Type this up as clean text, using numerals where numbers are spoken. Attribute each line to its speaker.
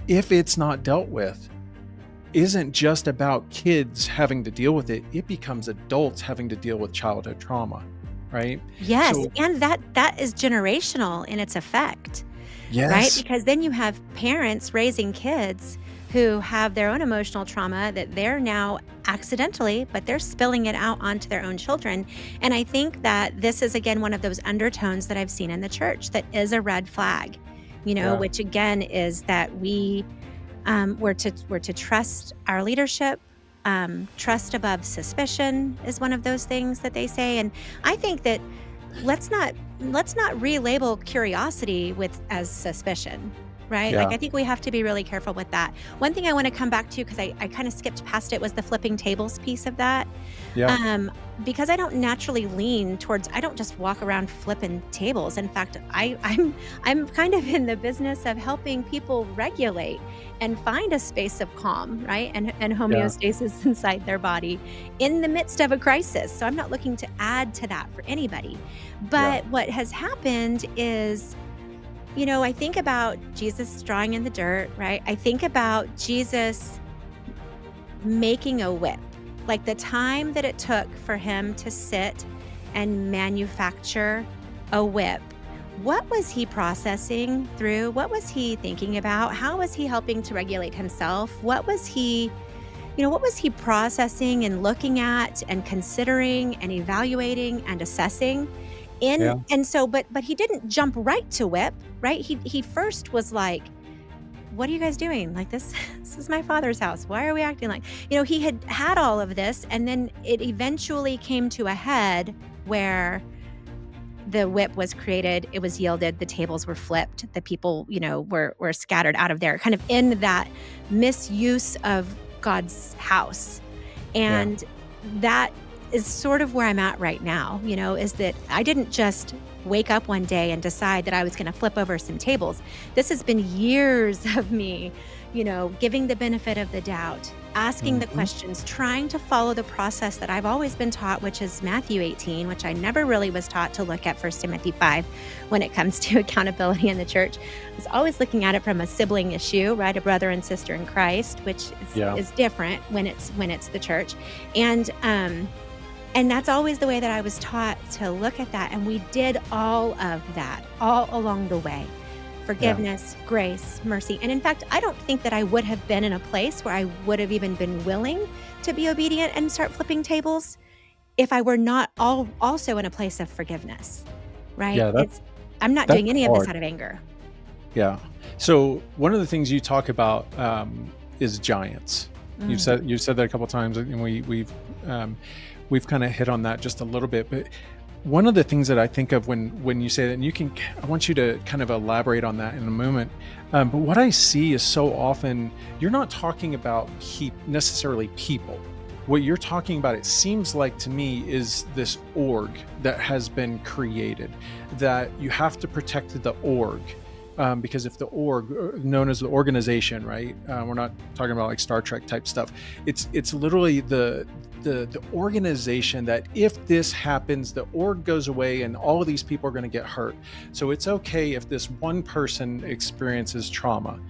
Speaker 1: if it's not dealt with, isn't just about kids having to deal with it. It becomes adults having to deal with childhood trauma, right?
Speaker 2: Yes,
Speaker 1: So,
Speaker 2: and that is generational in its effect, right?
Speaker 1: yes.
Speaker 2: Because then you have parents raising kids who have their own emotional trauma that they're now accidentally, but they're spilling it out onto their own children. And I think that this is again one of those undertones that I've seen in the church that is a red flag,
Speaker 1: Yeah.
Speaker 2: which again is that we're to trust our leadership. Trust above suspicion is one of those things that they say, and I think that let's not relabel curiosity with as suspicion, right? Like
Speaker 1: Yeah.
Speaker 2: I think we have to be really careful with that. One thing I want to come back to because I kind of skipped past it was the flipping tables piece of that.
Speaker 1: Yeah.
Speaker 2: Um, because I don't naturally lean towards I don't just walk around flipping tables. In fact, I'm kind of in the business of helping people regulate and find a space of calm, right? And
Speaker 1: Yeah.
Speaker 2: homeostasis inside their body in the midst of a crisis. So I'm not looking to add to that for anybody.
Speaker 1: Yeah.
Speaker 2: But what has happened is I think about Jesus drawing in the dirt, right? I think about Jesus making a whip, like the time that it took for him to sit and manufacture a whip. What was he processing through? What was he thinking about? How was he helping to regulate himself? What was he processing and looking at and considering and evaluating and assessing?
Speaker 1: Yeah.
Speaker 2: And so but he didn't jump right to whip, right? He first was like, "What are you guys doing? Like this this is my father's house. Why are we acting like?" He had all of this and then it eventually came to a head where the whip was created, it was yielded, the tables were flipped, the people, were scattered out of there, kind of in that misuse of God's house.
Speaker 1: Yeah.
Speaker 2: And that is sort of where I'm at right now, is that I didn't just wake up one day and decide that I was going to flip over some tables. This has been years of me, giving the benefit of the doubt, asking the
Speaker 1: Mhm.
Speaker 2: questions, trying to follow the process that I've always been taught, which is Matthew 18, which I never really was taught to look at First Timothy 5 when it comes to accountability in the church. I was always looking at it from a sibling issue, right? A brother and sister in Christ, which is,
Speaker 1: Yeah.
Speaker 2: is different when it's the church. And that's always the way that I was taught to look at that. And we did all of that all along the way.
Speaker 1: Yeah.
Speaker 2: Forgiveness, grace, mercy. And in fact, I don't think that I would have been in a place where I would have even been willing to be obedient and start flipping tables if I were not also in a place of forgiveness, right?
Speaker 1: Yeah.
Speaker 2: I'm not
Speaker 1: That's
Speaker 2: doing any of this
Speaker 1: hard.
Speaker 2: out of anger.
Speaker 1: Yeah. So one of the things you talk about is giants.
Speaker 2: Mm,
Speaker 1: You've said that a couple times, and we've kind of hit on that just a little bit. But one of the things that I think of when you say that, and I want you to kind of elaborate on that in a moment. But what I see is so often you're not talking about necessarily people. What you're talking about, it seems like to me, is this org that has been created, that you have to protect the org. Because if the org, known as the organization, right? We're not talking about like Star Trek type stuff. It's literally the organization that if this happens, the org goes away and all of these people are going to get hurt. So it's okay if this one person experiences trauma.